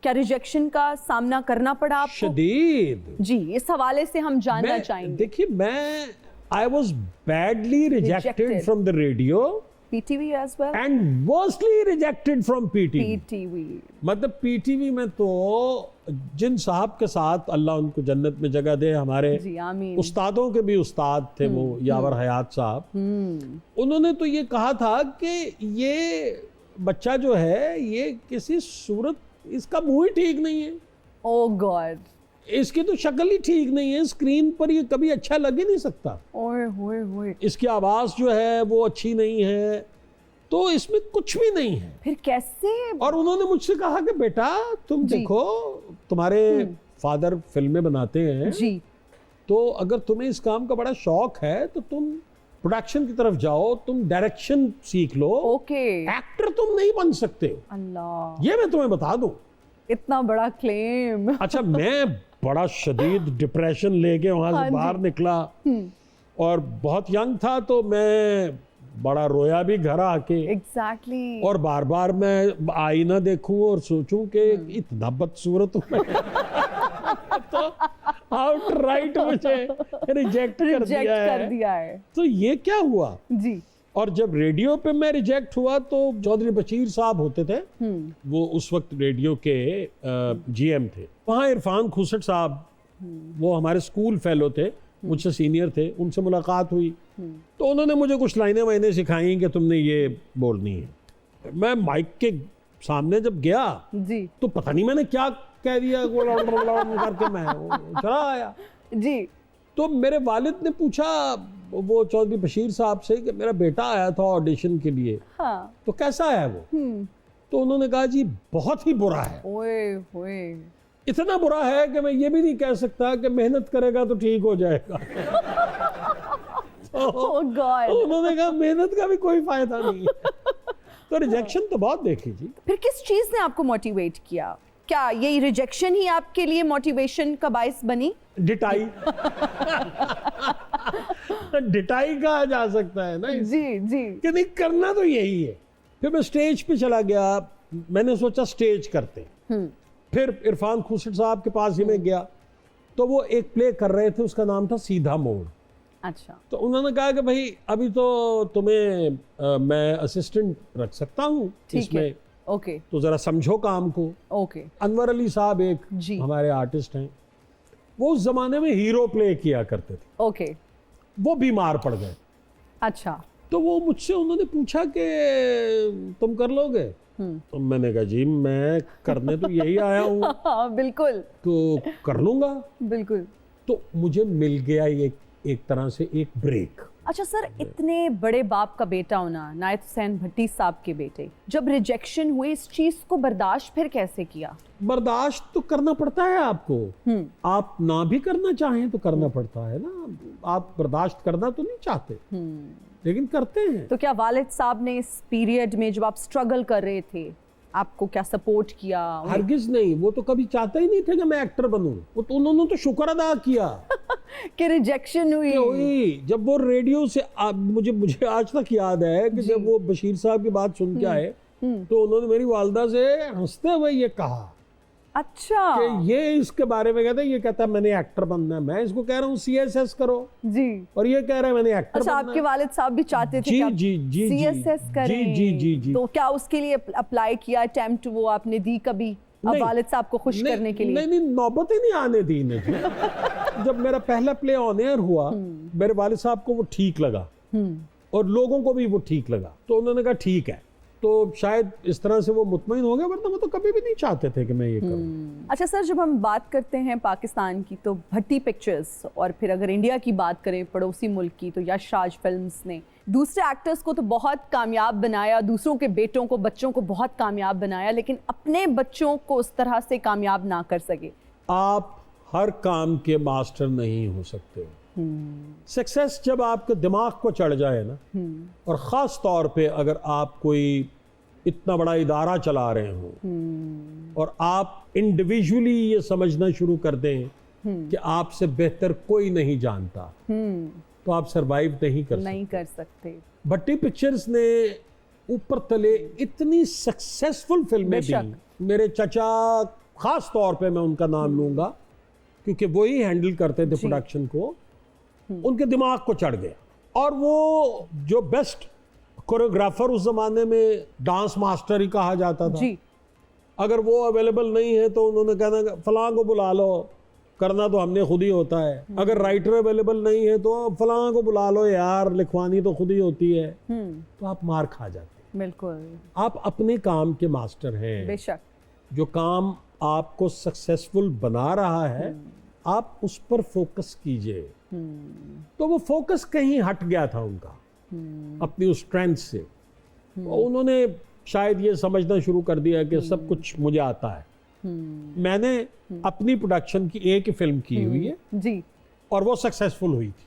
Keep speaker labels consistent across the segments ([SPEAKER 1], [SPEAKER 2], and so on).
[SPEAKER 1] क्या रिजेक्शन का सामना करना पड़ा आपको?
[SPEAKER 2] शदीद
[SPEAKER 1] जी, इस हवाले से हम जानना चाहेंगे।
[SPEAKER 2] देखिए, मैं I was badly rejected from the radio
[SPEAKER 1] PTV as well
[SPEAKER 2] and worstly rejected from PTV.
[SPEAKER 1] PTV
[SPEAKER 2] मतलब पीटीवी में तो जिन साहब के साथ अल्लाह उनको जन्नत में जगह दे, हमारे
[SPEAKER 1] जी आमीन,
[SPEAKER 2] उस्तादों के भी उस्ताद थे वो यावर हयात साहब, उन्होंने तो ये कहा था कि ये बच्चा जो है ये किसी सूरत, इसका मुंह ही ठीक नहीं है,
[SPEAKER 1] ओ गॉड,
[SPEAKER 2] इसकी तो शक्ल ही ठीक नहीं है, स्क्रीन पर ये कभी अच्छा लग ही नहीं सकता,
[SPEAKER 1] ओए होए होए,
[SPEAKER 2] इसकी आवाज जो है वो अच्छी नहीं है, तो इसमें कुछ भी नहीं है।
[SPEAKER 1] फिर कैसे?
[SPEAKER 2] और उन्होंने मुझसे कहा कि बेटा तुम देखो, तुम्हारे फादर फिल्में बनाते हैं
[SPEAKER 1] जी,
[SPEAKER 2] तो अगर तुम्हें इस काम का बड़ा शौक है तो तुम प्रोडक्शन की तरफ जाओ, तुम डायरेक्शन सीख लो,
[SPEAKER 1] ओके,
[SPEAKER 2] एक्टर तुम नहीं बन सकते हो,
[SPEAKER 1] अल्लाह,
[SPEAKER 2] ये मैं तुम्हें बता दूं।
[SPEAKER 1] इतना बड़ा क्लेम।
[SPEAKER 2] अच्छा, मैं बड़ा शदीद डिप्रेशन लेके वहां से बाहर निकला और बहुत यंग था, तो मैं बड़ा रोया भी घर आके।
[SPEAKER 1] एग्जैक्टली।
[SPEAKER 2] और बार बार मैं आईना देखूं और सोचूं कि इतना बदसूरत हूं मैं तो आउटराइट मुझे रिजेक्ट कर दिया है। तो ये क्या हुआ
[SPEAKER 1] जी।
[SPEAKER 2] और जब रेडियो पे मैं रिजेक्ट हुआ तो चौधरी बशीर साहब होते थे, वो उस वक्त रेडियो के जीएम थे। वहाँ इरफान खुसट साहब, वो हमारे स्कूल फेलो थे, मुझसे सीनियर थे, उनसे मुलाकात हुई तो उन्होंने मुझे कुछ लाइनें वाइनें सिखाई कि तुमने ये बोलनी है। मैं माइक के सामने जब गया
[SPEAKER 1] जी,
[SPEAKER 2] तो पता नहीं मैंने क्या कह दिया करके मैं चला आया
[SPEAKER 1] जी।
[SPEAKER 2] तो मेरे वालिद ने पूछा वो चौधरी बशीर साहब से कि मेरा बेटा आया था ऑडिशन के लिए,
[SPEAKER 1] हाँ,
[SPEAKER 2] तो कैसा है वो? तो उन्होंने कहा जी बहुत ही बुरा है।
[SPEAKER 1] ओए होए,
[SPEAKER 2] इतना बुरा है कि मैं ये भी नहीं कह सकता कि मेहनत करेगा तो ठीक हो जाएगा।
[SPEAKER 1] ओह गॉड।
[SPEAKER 2] उन्होंने कहा मेहनत का भी कोई फायदा नहीं है। तो रिजेक्शन तो बहुत देखी जी।
[SPEAKER 1] फिर किस चीज ने आपको मोटिवेट किया? क्या यही रिजेक्शन ही आपके लिए मोटिवेशन का बायस बनी?
[SPEAKER 2] डिटाई डिटाई कहा जा सकता है ना
[SPEAKER 1] जी जी,
[SPEAKER 2] कि नहीं करना तो यही है। फिर मैं स्टेज पे चला गया, मैंने सोचा स्टेज करते। फिर इरफान खुसट साहब के पास ही मैं गया तो वो एक प्ले कर रहे थे, उसका नाम था सीधा मोड़।
[SPEAKER 1] अच्छा।
[SPEAKER 2] तो उन्होंने कहा कि भाई अभी तो तुम्हें मैं असिस्टेंट रख सकता हूँ इसमें,
[SPEAKER 1] ओके,
[SPEAKER 2] तो जरा समझो काम को।
[SPEAKER 1] ओके।
[SPEAKER 2] अनवर अली साहब एक हमारे आर्टिस्ट हैं, वो उस जमाने में हीरो प्ले किया करते थे,
[SPEAKER 1] ओके।
[SPEAKER 2] वो बीमार पड़ गए।
[SPEAKER 1] अच्छा।
[SPEAKER 2] तो वो मुझसे उन्होंने पूछा कि तुम कर लोगे? तो मैंने कहा जी मैं करने तो यही आया हूँ।
[SPEAKER 1] हाँ, बिल्कुल,
[SPEAKER 2] तो कर लूंगा।
[SPEAKER 1] बिल्कुल।
[SPEAKER 2] तो मुझे मिल गया एक तरह से एक ब्रेक।
[SPEAKER 1] अच्छा सर, इतने बड़े बाप का बेटा होना, नायत हुसैन भट्टी साहब के बेटे, जब रिजेक्शन हुए इस चीज को बर्दाश्त फिर कैसे किया? बर्दाश्त
[SPEAKER 2] तो करना पड़ता है आपको, आप ना भी करना चाहें तो करना पड़ता है ना। आप बर्दाश्त करना तो नहीं चाहते लेकिन करते हैं।
[SPEAKER 1] तो क्या वालिद साहब ने इस पीरियड में जब आप स्ट्रगल कर रहे थे आपको क्या सपोर्ट किया?
[SPEAKER 2] हरगिज नहीं, वो तो कभी चाहते ही नहीं थे कि मैं एक्टर बनूं। वो तो उन्होंने तो शुक्र अदा किया
[SPEAKER 1] कि रिजेक्शन हुई।
[SPEAKER 2] जब वो रेडियो से मुझे आज तक याद है कि जब वो बशीर साहब की बात सुन के आए तो उन्होंने मेरी वालदा से हंसते हुए ये कहा,
[SPEAKER 1] अच्छा,
[SPEAKER 2] कि ये इसके बारे में कहता है, ये कहता है मैंने एक्टर बनना है। मैं इसको कह रहा हूँ CSS करो जी, और ये कह रहा है मैंने एक्टर बनना है।
[SPEAKER 1] आपके वालिद साहब भी चाहते थे
[SPEAKER 2] जी
[SPEAKER 1] CSS करें? जी। तो क्या उसके लिए अप्लाई किया, अटेम्प्ट वो आपने दी कभी वालिद साहब को खुश करने के लिए?
[SPEAKER 2] नहीं, नौबत ही नहीं आने दी ने। जब मेरा पहला प्ले ऑन एयर हुआ मेरे वालिद साहब को वो ठीक लगा और लोगों को भी वो ठीक लगा, तो उन्होंने कहा ठीक है। तो शायद इस तरह से वो मुतमईन हो गया, वरना वो तो कभी भी नहीं चाहते थे कि मैं ये करूं।
[SPEAKER 1] अच्छा सर, जब हम बात करते हैं पाकिस्तान की तो भट्टी पिक्चर्स, और फिर अगर इंडिया की बात करें पड़ोसी मुल्क की तो यश राज फिल्म्स ने दूसरे एक्टर्स को तो बहुत कामयाब बनाया, दूसरों के बेटों को, बच्चों को बहुत कामयाब बनाया, लेकिन अपने बच्चों को उस तरह से कामयाब ना कर सके।
[SPEAKER 2] आप हर काम के मास्टर नहीं हो सकते। सक्सेस जब आपके दिमाग को चढ़ जाए ना, और ख़ास तौर पे अगर आप कोई इतना बड़ा इदारा चला रहे हो और आप इंडिविजुअली ये समझना शुरू कर दें कि आपसे बेहतर कोई नहीं जानता, तो आप सरवाइव नहीं कर सकते। भट्टी पिक्चर्स ने ऊपर तले इतनी सक्सेसफुल फिल्में दी। मेरे चचा ख़ास तौर पे मैं उनका नाम लूँगा क्योंकि वो ही हैंडल करते थे प्रोडक्शन को, उनके दिमाग को चढ़ गया। और वो जो बेस्ट कोरियोग्राफर उस ज़माने में डांस मास्टर ही कहा जाता था।
[SPEAKER 1] जी।
[SPEAKER 2] अगर वो अवेलेबल नहीं है तो उन्होंने कहना फलां को बुला लो, करना तो हमने खुद ही होता है। अगर राइटर अवेलेबल नहीं है तो फलां को बुला लो यार, लिखवानी तो खुद ही होती है। तो आप मार खा जाते हैं।
[SPEAKER 1] बिल्कुल।
[SPEAKER 2] आप अपने काम के मास्टर हैं।
[SPEAKER 1] बेशक।
[SPEAKER 2] जो काम आपको सक्सेसफुल बना रहा है आप उस पर फोकस कीजिए। तो वो फोकस कहीं हट गया था उनका अपनी उस स्ट्रेंथ से। उन्होंने शायद ये समझना शुरू कर दिया कि सब कुछ मुझे आता है। मैंने अपनी प्रोडक्शन की एक ही फिल्म की हुई है
[SPEAKER 1] जी।
[SPEAKER 2] और वो सक्सेसफुल हुई थी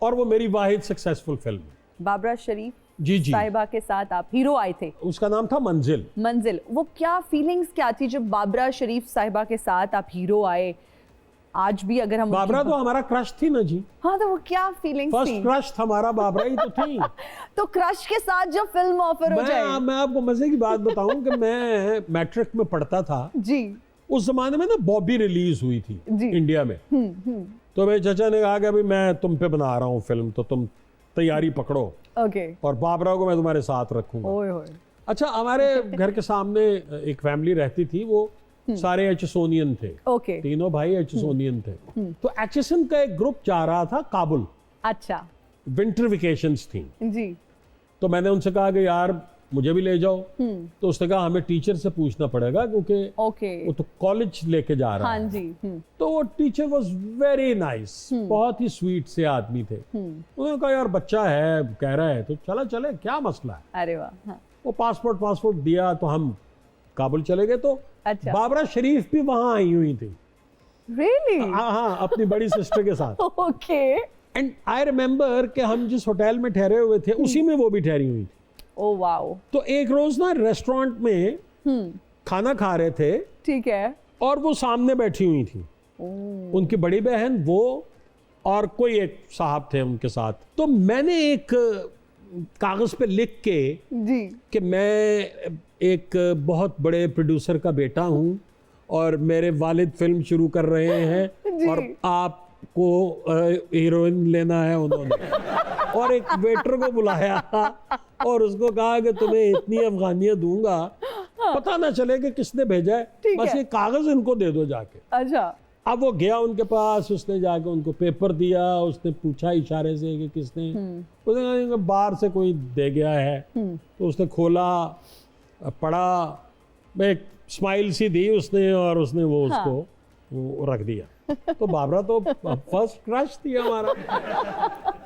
[SPEAKER 2] और वो मेरी वाहिद सक्सेसफुल फिल्म है।
[SPEAKER 1] बाबरा शरीफ
[SPEAKER 2] जी जी
[SPEAKER 1] साहिबा के साथ आप हीरो आए थे।
[SPEAKER 2] उसका नाम था मंजिल।
[SPEAKER 1] मंजिल। वो क्या फीलिंग्स क्या थी जब बाबरा शरीफ साहिबा के साथ आप हीरो आए? आज भी अगर हम
[SPEAKER 2] बाबरा तो हमारा क्रश थी ना जी।
[SPEAKER 1] हाँ, तो वो क्या फीलिंग्स
[SPEAKER 2] फर्स्ट
[SPEAKER 1] थी?
[SPEAKER 2] क्रश हमारा बाबरा ही तो थी।
[SPEAKER 1] तो क्रश के साथ जब फिल्म ऑफर हो जाए।
[SPEAKER 2] मैं आपको मजे की बात बताऊं कि मैं मैट्रिक में पढ़ता था
[SPEAKER 1] जी।
[SPEAKER 2] उस जमाने में ना बॉबी रिलीज हुई थी
[SPEAKER 1] जी।
[SPEAKER 2] इंडिया में। तो मेरे चचा ने कहा कि अभी मैं तुम पे बना रहा हूँ फिल्म, तो तुम तैयारी पकड़ो
[SPEAKER 1] ओके।
[SPEAKER 2] और बाबरा को मैं तुम्हारे साथ रखूंगा।
[SPEAKER 1] ओए होए।
[SPEAKER 2] अच्छा, हमारे घर के सामने एक फैमिली रहती थी, वो सारे एचएसओनियन थे।
[SPEAKER 1] ओके।
[SPEAKER 2] तीनों भाई एचएसओनियन थे। तो एचएसएन का एक ग्रुप जा रहा था काबुल।
[SPEAKER 1] अच्छा।
[SPEAKER 2] विंटर वेकेशंस थी।
[SPEAKER 1] जी।
[SPEAKER 2] तो मैंने उनसे कहा कि यार मुझे भी ले जाओ। तो उसने कहा हमें टीचर से पूछना पड़ेगा क्योंकि
[SPEAKER 1] ओके।
[SPEAKER 2] वो तो कॉलेज लेके जा रहा
[SPEAKER 1] हाँ
[SPEAKER 2] है।
[SPEAKER 1] जी।
[SPEAKER 2] तो वो टीचर वाज वेरी नाइस, बहुत ही स्वीट से आदमी थे। उन्होंने कहा यार बच्चा है कह रहा है तो चला चले, क्या मसला है।
[SPEAKER 1] अरे वाह। हाँ।
[SPEAKER 2] वो पासपोर्ट दिया तो हम काबुल चले गए। तो
[SPEAKER 1] अच्छा।
[SPEAKER 2] बाबरा शरीफ भी वहां आई हुई थी।
[SPEAKER 1] रियली?
[SPEAKER 2] हाँ, अपनी बड़ी सिस्टर के साथ।
[SPEAKER 1] ओके।
[SPEAKER 2] एंड आई रिमेम्बर कि हम जिस होटल में ठहरे हुए थे उसी में वो भी ठहरी हुई थी।
[SPEAKER 1] Oh wow.
[SPEAKER 2] तो एक रोज ना रेस्टोरेंट में खाना खा रहे थे
[SPEAKER 1] ठीक है।
[SPEAKER 2] और वो सामने बैठी हुई थी। उनकी बड़ी बहन, वो और कोई एक साहब थे उनके साथ। तो मैंने एक कागज पे लिख के
[SPEAKER 1] जी। कि
[SPEAKER 2] मैं एक बहुत बड़े प्रोड्यूसर का बेटा हूँ और मेरे वालिद फिल्म शुरू कर रहे हैं और आपको हीरोइन लेना है उन्होंने। और एक वेटर को बुलाया और उसको कहा कि तुम्हें इतनी अफगानियाँ दूंगा, पता ना चले कि किसने भेजा है, बस ये कागज इनको दे दो जाके।
[SPEAKER 1] अच्छा।
[SPEAKER 2] अब वो गया उनके पास, उसने जाके उनको पेपर दिया, उसने पूछा इशारे से कि किसने, उसने कहा बाहर से कोई दे गया है। तो उसने खोला, पढ़ा, एक स्माइल सी दी उसने और उसने वो उसको वो रख दिया। तो बाबरा तो फर्स्ट क्रश थी हमारा।